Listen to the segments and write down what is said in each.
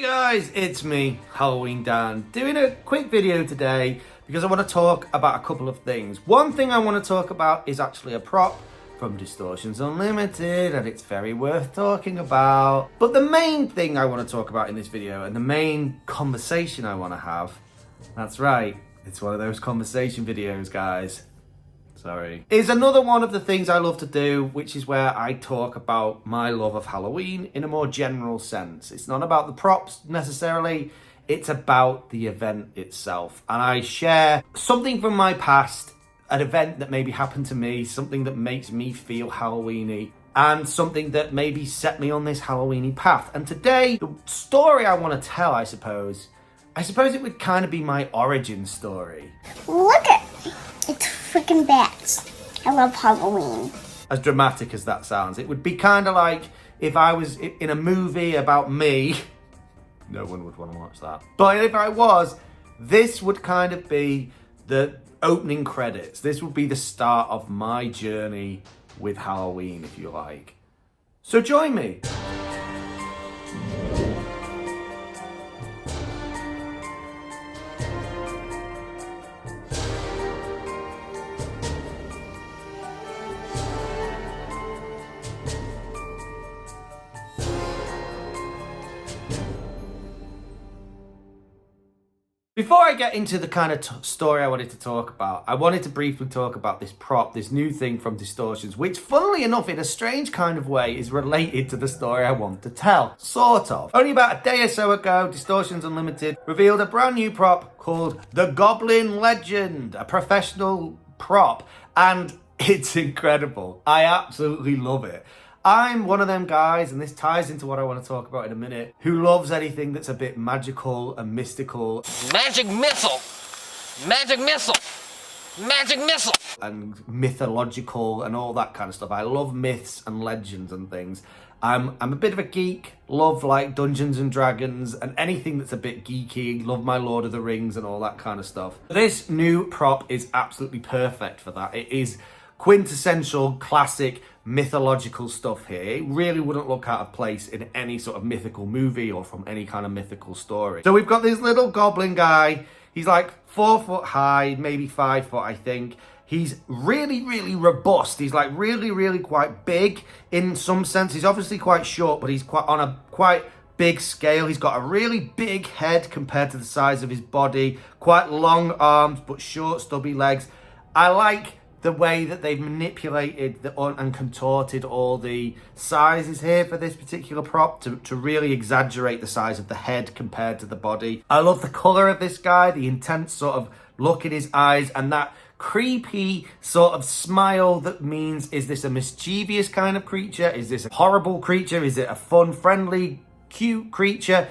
Hey guys, it's me, Halloween Dan, doing a quick video today because I want to talk about a couple of things. One thing I want to talk about is actually a prop from Distortions Unlimited, and it's very worth talking about. But the main thing I want to talk about in this video, and the main conversation I want to have, that's right, it's one of those conversation videos, guys. Sorry. Is another one of the things I love to do, which is where I talk about my love of Halloween in a more general sense. It's not about the props necessarily, it's about the event itself. And I share something from my past, an event that maybe happened to me, something that makes me feel Halloween-y, and something that maybe set me on this Halloween-y path. And today, the story I want to tell, I suppose it would kind of be my origin story. Look at it's freaking bats. I love Halloween. As dramatic as that sounds, it would be kind of like if I was in a movie about me. No one would want to watch that. But if I was, this would kind of be the opening credits. This would be the start of my journey with Halloween, if you like. So join me. Before I get into the kind of story I wanted to talk about, I wanted to briefly talk about this prop, this new thing from Distortions, which funnily enough, in a strange kind of way, is related to the story I want to tell. Sort of. Only about a day or so ago, Distortions Unlimited revealed a brand new prop called the Goblin Legend, a professional prop, and it's incredible. I absolutely love it. I'm one of them guys, and this ties into what I want to talk about in a minute, who loves anything that's a bit magical and mystical. Magic missile! Magic missile! Magic missile! And mythological and all that kind of stuff. I love myths and legends and things. I'm a bit of a geek, love like Dungeons and Dragons and anything that's a bit geeky, love my Lord of the Rings and all that kind of stuff. This new prop is absolutely perfect for that. It is quintessential, classic, mythological stuff here. It really wouldn't look out of place in any sort of mythical movie or from any kind of mythical story. So we've got this little goblin guy. He's like 4 foot high, maybe 5 foot, I think. He's really, really robust. He's like really quite big in some sense. He's obviously quite short, but he's quite on a quite big scale. He's got a really big head compared to the size of his body. Quite long arms, but short, stubby legs. I like the way that they've manipulated and contorted all the sizes here for this particular prop to really exaggerate the size of the head compared to the body. I love the colour of this guy, the intense sort of look in his eyes, and that creepy sort of smile that means, is this a mischievous kind of creature? Is this a horrible creature? Is it a fun, friendly, cute creature?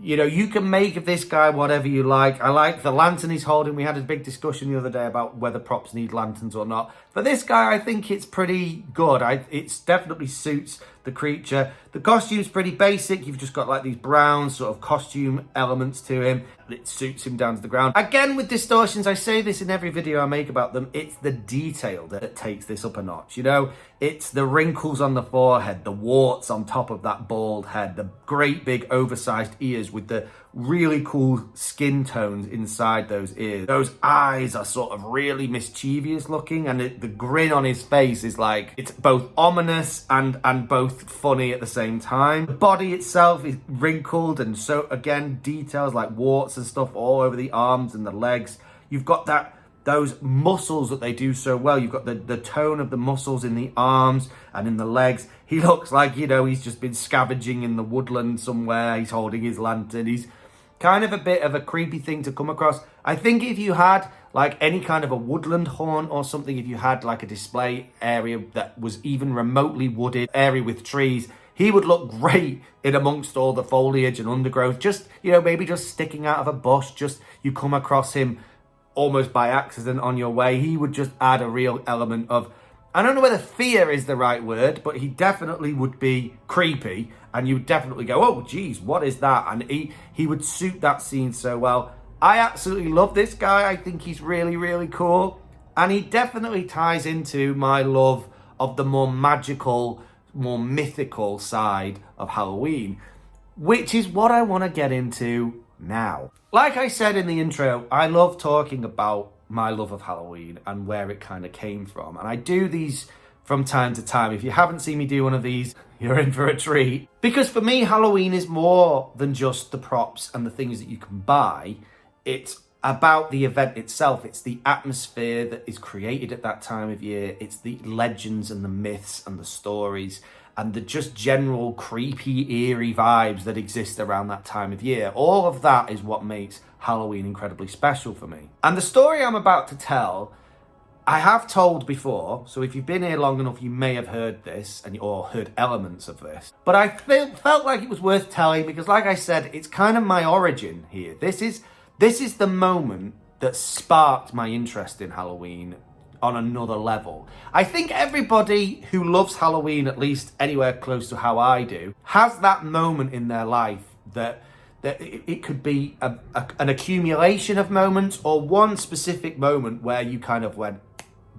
You know, you can make of this guy whatever you like. I like the lantern he's holding. We had a big discussion the other day about whether props need lanterns or not. For this guy, I think it's pretty good. It definitely suits the creature. The costume's pretty basic. You've just got like these brown sort of costume elements to him. It suits him down to the ground. Again, with Distortions, I say this in every video I make about them, it's the detail that takes this up a notch. You know, it's the wrinkles on the forehead, the warts on top of that bald head, the great big oversized ears with the really cool skin tones inside those ears. Those eyes are sort of really mischievous looking, and the grin on his face is like, it's both ominous and both funny at the same time. The body itself is wrinkled, and so again, details like warts and stuff all over the arms and the legs. You've got those muscles that they do so well. You've got the tone of the muscles in the arms and in the legs. He looks like, you know, he's just been scavenging in the woodland somewhere. He's holding his lantern. He's kind of a bit of a creepy thing to come across. I think if you had like any kind of a woodland haunt or something, if you had like a display area that was even remotely wooded, area with trees, he would look great in amongst all the foliage and undergrowth. Just, you know, maybe just sticking out of a bush, just you come across him almost by accident on your way. He would just add a real element of, I don't know whether fear is the right word, but he definitely would be creepy, and you would definitely go, oh geez, what is that? And he would suit that scene so well. I absolutely love this guy. I think he's really cool, and he definitely ties into my love of the more magical, more mythical side of Halloween. which is what I want to get into now. Like I said in the intro, I love talking about my love of Halloween and where it kind of came from. And I do these from time to time. If you haven't seen me do one of these, you're in for a treat. Because for me, Halloween is more than just the props and the things that you can buy. It's about the event itself. It's the atmosphere that is created at that time of year. It's the legends and the myths and the stories and the just general creepy, eerie vibes that exist around that time of year. All of that is what makes Halloween incredibly special for me. And the story I'm about to tell, I have told before, so if you've been here long enough, you may have heard this or heard elements of this. But I felt like it was worth telling because, like I said, it's kind of my origin here. This is the moment that sparked my interest in Halloween on another level. I think everybody who loves Halloween, at least anywhere close to how I do, has that moment in their life that it could be an accumulation of moments or one specific moment where you kind of went,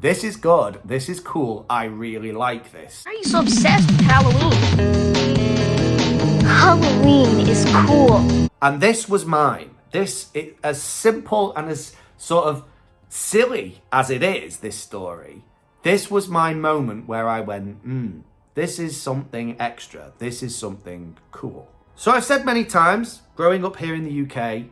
this is good, this is cool, I really like this. Why are you so obsessed with Halloween? Halloween is cool. And this was mine. As simple and as sort of silly as it is, this story, this was my moment where I went, this is something extra. This is something cool. So I've said many times, growing up here in the UK,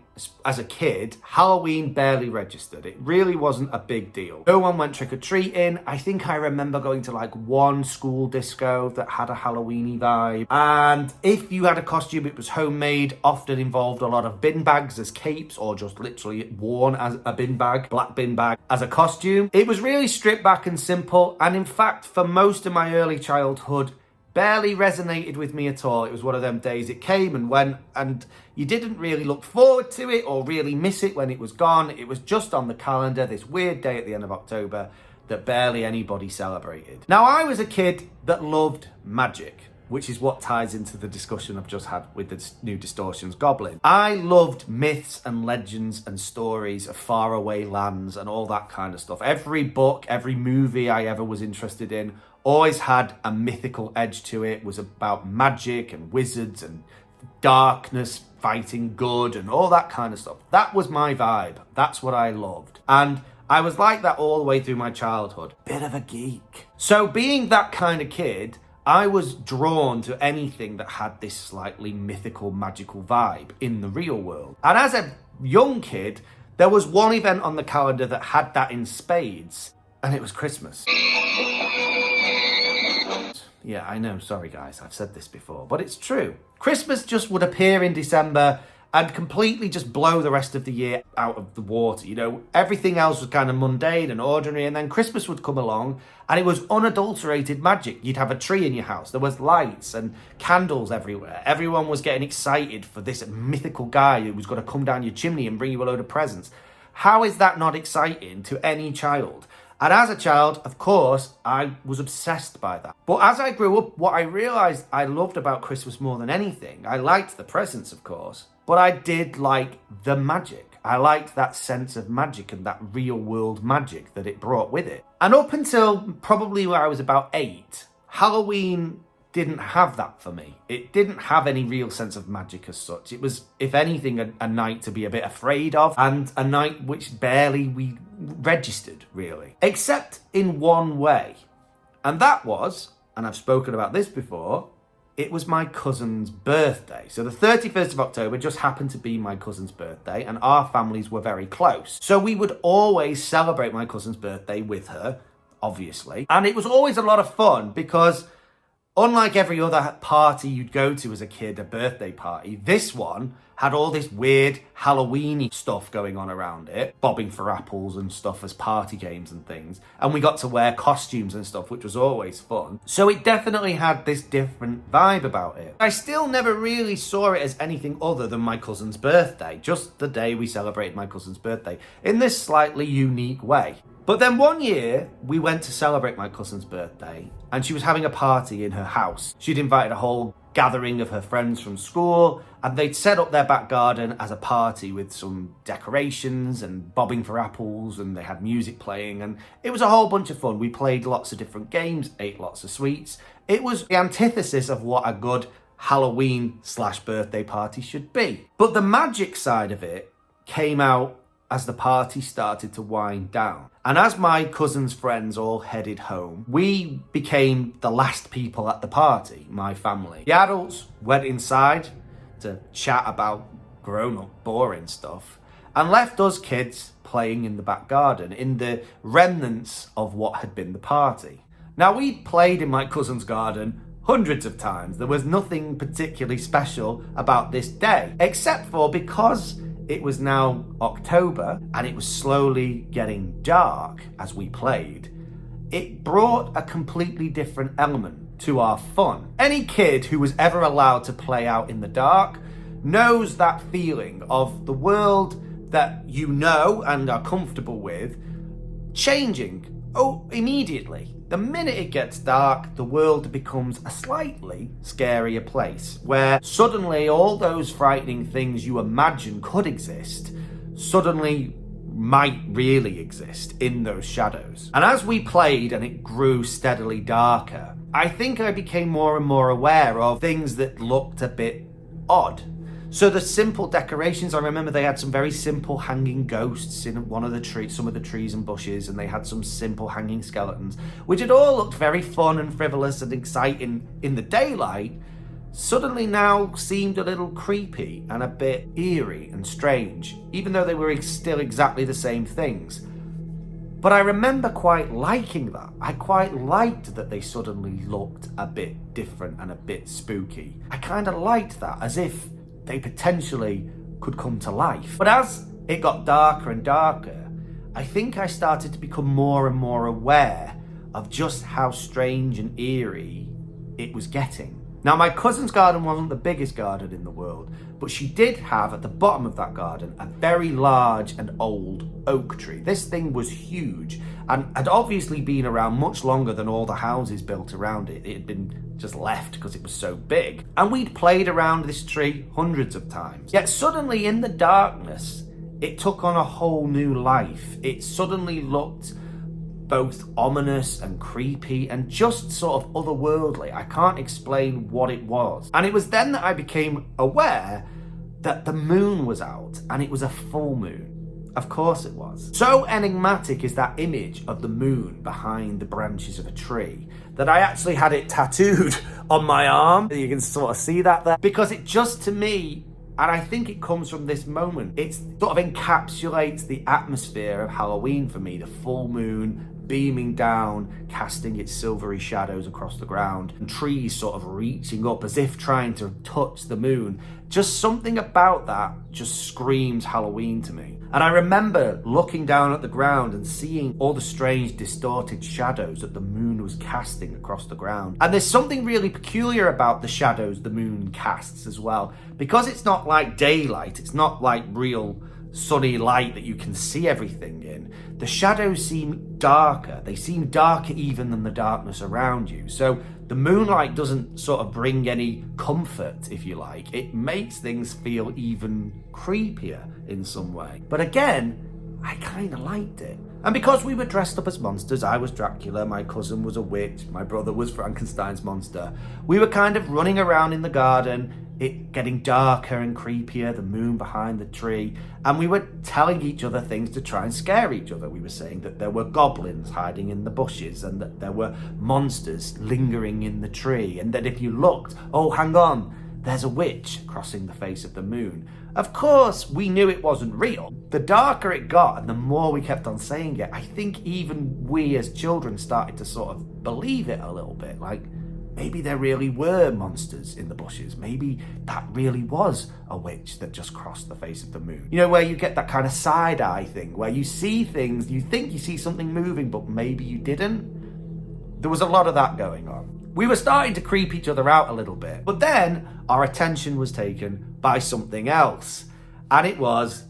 as a kid, Halloween barely registered. It really wasn't a big deal. No one went trick-or-treating. I think I remember going to like one school disco that had a Halloweeny vibe. And if you had a costume, it was homemade, often involved a lot of bin bags as capes or just literally worn as a bin bag, black bin bag, as a costume. It was really stripped back and simple. And in fact, for most of my early childhood, barely resonated with me at all. It was one of them days it came and went, and you didn't really look forward to it or really miss it when it was gone. It was just on the calendar, this weird day at the end of October that barely anybody celebrated. Now, I was a kid that loved magic, which is what ties into the discussion I've just had with the new Distortions Goblin. I loved myths and legends and stories of faraway lands and all that kind of stuff. Every book, every movie I ever was interested in always had a mythical edge to it, was about magic and wizards and darkness fighting good and all that kind of stuff. That was my vibe. That's what I loved. And I was like that all the way through my childhood. Bit of a geek. So being that kind of kid, I was drawn to anything that had this slightly mythical, magical vibe in the real world. And as a young kid, there was one event on the calendar that had that in spades, and it was Christmas. Yeah, I know, sorry guys, I've said this before, but it's true. Christmas just would appear in December and completely just blow the rest of the year out of the water. You know, everything else was kind of mundane and ordinary, and then Christmas would come along and it was unadulterated magic. You'd have a tree in your house, there was lights and candles everywhere. Everyone was getting excited for this mythical guy who was going to come down your chimney and bring you a load of presents. How is that not exciting to any child? And as a child, of course, I was obsessed by that. But as I grew up, what I realised I loved about Christmas more than anything, I liked the presents, of course, but I did like the magic. I liked that sense of magic and that real world magic that it brought with it. And up until probably where I was about 8, Halloween didn't have that for me. It didn't have any real sense of magic as such. It was, if anything, a night to be a bit afraid of, and a night which barely we registered, really. Except in one way. And that was, and I've spoken about this before, it was my cousin's birthday. So the 31st of October just happened to be my cousin's birthday, and our families were very close. So we would always celebrate my cousin's birthday with her, obviously. And it was always a lot of fun because unlike every other party you'd go to as a kid, a birthday party, this one had all this weird Halloween-y stuff going on around it, bobbing for apples and stuff as party games and things. And we got to wear costumes and stuff, which was always fun. So it definitely had this different vibe about it. I still never really saw it as anything other than my cousin's birthday, just the day we celebrated my cousin's birthday, in this slightly unique way. But then one year, we went to celebrate my cousin's birthday, and she was having a party in her house. She'd invited a whole gathering of her friends from school, and they'd set up their back garden as a party with some decorations and bobbing for apples, and they had music playing, and it was a whole bunch of fun. We played lots of different games, ate lots of sweets. It was the antithesis of what a good Halloween/birthday party should be. But the magic side of it came out as the party started to wind down. And as my cousin's friends all headed home, we became the last people at the party, my family. The adults went inside to chat about grown-up boring stuff and left us kids playing in the back garden in the remnants of what had been the party. Now, we'd played in my cousin's garden hundreds of times. There was nothing particularly special about this day, except for because it was now October and it was slowly getting dark as we played, it brought a completely different element to our fun. Any kid who was ever allowed to play out in the dark knows that feeling of the world that you know and are comfortable with changing immediately. The minute it gets dark, the world becomes a slightly scarier place where suddenly all those frightening things you imagine could exist suddenly might really exist in those shadows. And as we played and it grew steadily darker, I think I became more and more aware of things that looked a bit odd. So the simple decorations, I remember they had some very simple hanging ghosts in one of the trees, some of the trees and bushes, and they had some simple hanging skeletons, which had all looked very fun and frivolous and exciting in the daylight, suddenly now seemed a little creepy and a bit eerie and strange, even though they were still exactly the same things. But I remember quite liking that. I quite liked that they suddenly looked a bit different and a bit spooky. I kind of liked that, as if they potentially could come to life. But as it got darker and darker, I think I started to become more and more aware of just how strange and eerie it was getting. Now, my cousin's garden wasn't the biggest garden in the world, but she did have at the bottom of that garden a very large and old oak tree. This thing was huge and had obviously been around much longer than all the houses built around it. It had been just left because it was so big. And we'd played around this tree hundreds of times. Yet suddenly in the darkness, it took on a whole new life. It suddenly looked both ominous and creepy and just sort of otherworldly. I can't explain what it was. And it was then that I became aware that the moon was out and it was a full moon. Of course it was. So enigmatic is that image of the moon behind the branches of a tree that I actually had it tattooed on my arm. You can sort of see that there. Because it just, to me, and I think it comes from this moment, it sort of encapsulates the atmosphere of Halloween for me. The full moon beaming down, casting its silvery shadows across the ground, and trees sort of reaching up as if trying to touch the moon. Just something about that just screams Halloween to me. And I remember looking down at the ground and seeing all the strange distorted shadows that the moon was casting across the ground. And there's something really peculiar about the shadows the moon casts as well, because it's not like daylight, it's not like real sunny light that you can see everything in. The shadows seem darker. They seem darker even than the darkness around you. So the moonlight doesn't sort of bring any comfort, if you like. It makes things feel even creepier in some way. But again, I kind of liked it. And because we were dressed up as monsters, I was Dracula, my cousin was a witch, my brother was Frankenstein's monster, we were kind of running around in the garden, it getting darker and creepier, the moon behind the tree, and we were telling each other things to try and scare each other. We were saying that there were goblins hiding in the bushes and that there were monsters lingering in the tree, and that if you looked, oh, hang on, there's a witch crossing the face of the moon. Of course, we knew it wasn't real. The darker it got and the more we kept on saying it, I think even we as children started to sort of believe it a little bit. Like, maybe there really were monsters in the bushes. Maybe that really was a witch that just crossed the face of the moon. You know, where you get that kind of side eye thing, where you see things, you think you see something moving, but maybe you didn't. There was a lot of that going on. We were starting to creep each other out a little bit, but then our attention was taken by something else, and it was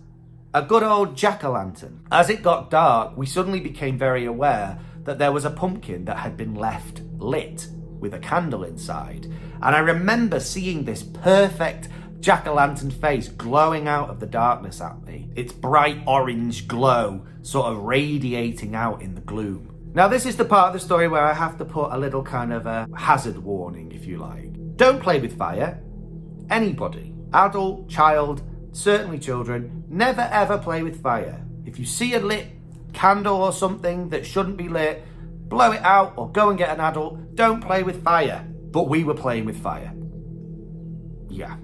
a good old jack-o'-lantern. As it got dark, we suddenly became very aware that there was a pumpkin that had been left lit with a candle inside, and I remember seeing this perfect jack-o'-lantern face glowing out of the darkness at me, its bright orange glow sort of radiating out in the gloom. Now, this is the part of the story where I have to put a little kind of a hazard warning, if you like. Don't play with fire. Anybody, adult, child, certainly children, never ever play with fire. If you see a lit candle or something that shouldn't be lit, blow it out or go and get an adult. Don't play with fire. But we were playing with fire. Yeah.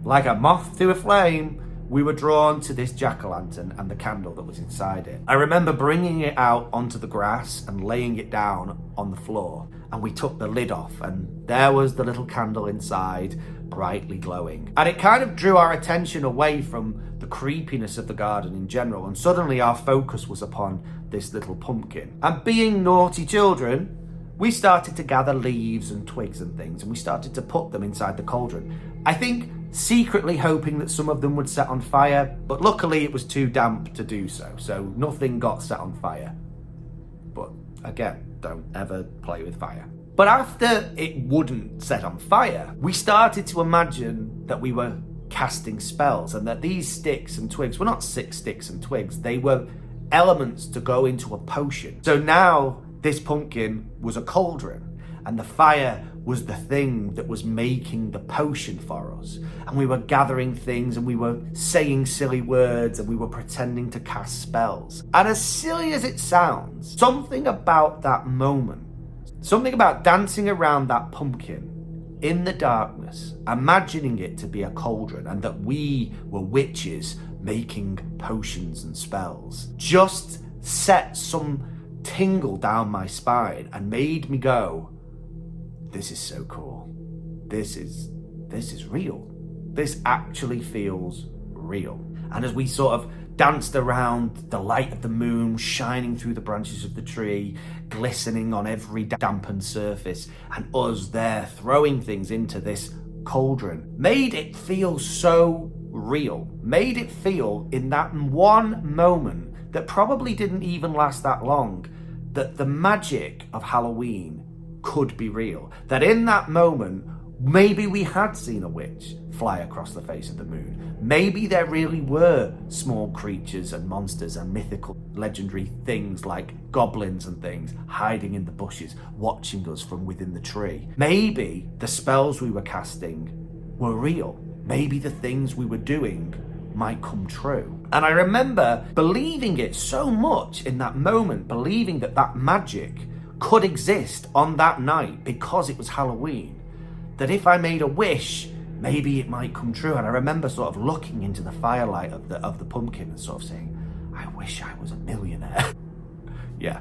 Like a moth to a flame, we were drawn to this jack-o'-lantern and the candle that was inside it. I remember bringing it out onto the grass and laying it down on the floor, and we took the lid off, and there was the little candle inside, brightly glowing. And it kind of drew our attention away from the creepiness of the garden in general, and suddenly our focus was upon this little pumpkin. And being naughty children, we started to gather leaves and twigs and things, and we started to put them inside the cauldron. I think secretly hoping that some of them would set on fire, but luckily it was too damp to do so, so nothing got set on fire. But again, don't ever play with fire. But after it wouldn't set on fire, we started to imagine that we were casting spells, and that these sticks and twigs were not sticks and twigs, they were elements to go into a potion. So now this pumpkin was a cauldron, and the fire was the thing that was making the potion for us. And we were gathering things, and we were saying silly words, and we were pretending to cast spells. And as silly as it sounds, something about that moment, something about dancing around that pumpkin in the darkness, imagining it to be a cauldron and that we were witches making potions and spells, just set some tingle down my spine and made me go, this is so cool. This is real. This actually feels real. And as we sort of danced around, the light of the moon shining through the branches of the tree, glistening on every dampened surface, and us there throwing things into this cauldron, made it feel so real. Made it feel in that one moment that probably didn't even last that long, that the magic of Halloween could be real. That in that moment, maybe we had seen a witch fly across the face of the moon. Maybe there really were small creatures and monsters and mythical, legendary things like goblins and things hiding in the bushes, watching us from within the tree. Maybe the spells we were casting were real. Maybe the things we were doing might come true. And I remember believing it so much in that moment, believing that that magic could exist on that night because it was Halloween, that if I made a wish, maybe it might come true. And I remember sort of looking into the firelight of the pumpkin and sort of saying, I wish I was a millionaire. Yeah,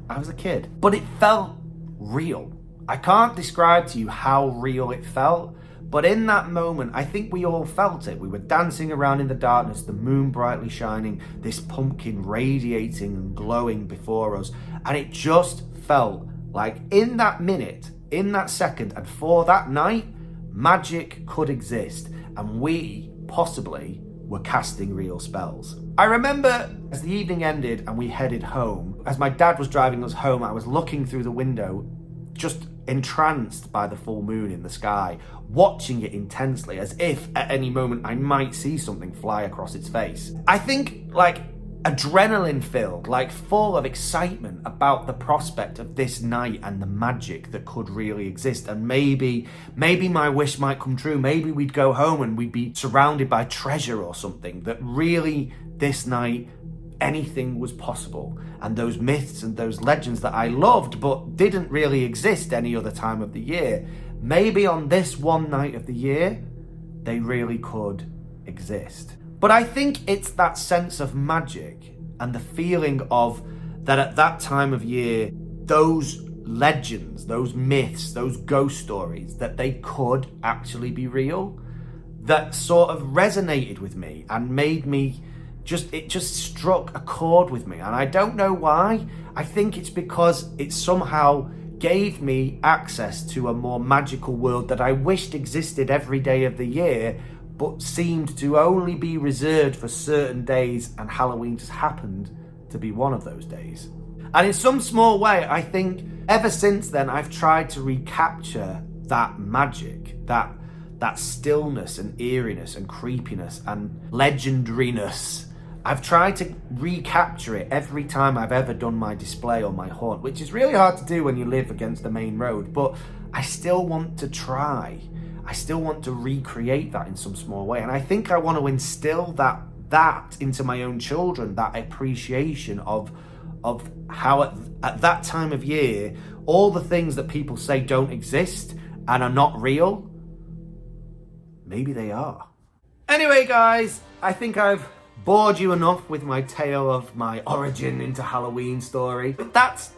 I was a kid. But it felt real. I can't describe to you how real it felt, but in that moment, I think we all felt it. We were dancing around in the darkness, the moon brightly shining, this pumpkin radiating and glowing before us. And it just felt like in that minute, in that second, and for that night, magic could exist, and we possibly were casting real spells. I remember as the evening ended and we headed home, as my dad was driving us home, I was looking through the window, just entranced by the full moon in the sky, watching it intensely, as if at any moment I might see something fly across its face. I think adrenaline filled, full of excitement about the prospect of this night and the magic that could really exist. And maybe my wish might come true. Maybe we'd go home and we'd be surrounded by treasure or something, that really this night anything was possible. And those myths and those legends that I loved but didn't really exist any other time of the year, maybe on this one night of the year, they really could exist. But I think it's that sense of magic and the feeling of that at that time of year, those legends, those myths, those ghost stories, that they could actually be real, that sort of resonated with me and made me it just struck a chord with me. And I don't know why. I think it's because it somehow gave me access to a more magical world that I wished existed every day of the year, but seemed to only be reserved for certain days, and Halloween just happened to be one of those days. And in some small way, I think ever since then, I've tried to recapture that magic, that stillness and eeriness and creepiness and legendariness. I've tried to recapture it every time I've ever done my display or my haunt, which is really hard to do when you live against the main road, but I still want to try. I still want to recreate that in some small way. And I think I want to instill that into my own children, that appreciation of how at that time of year, all the things that people say don't exist and are not real, maybe they are. Anyway, guys, I think I've bored you enough with my tale of my origin into Halloween story. But that's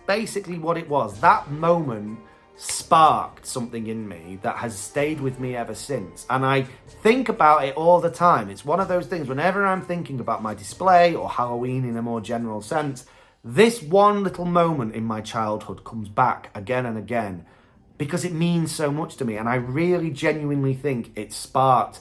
basically what it was. That moment sparked something in me that has stayed with me ever since. And I think about it all the time. It's one of those things, whenever I'm thinking about my display or Halloween in a more general sense, this one little moment in my childhood comes back again and again because it means so much to me. And I really genuinely think it sparked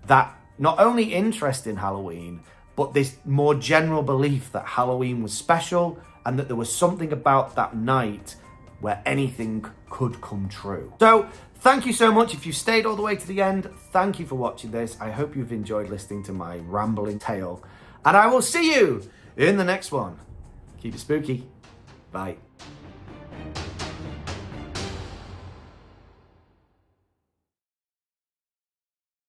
that not only interest in Halloween, but this more general belief that Halloween was special and that there was something about that night where anything could come true. So thank you so much. If you stayed all the way to the end, thank you for watching this. I hope you've enjoyed listening to my rambling tale, and I will see you in the next one. Keep it spooky. Bye.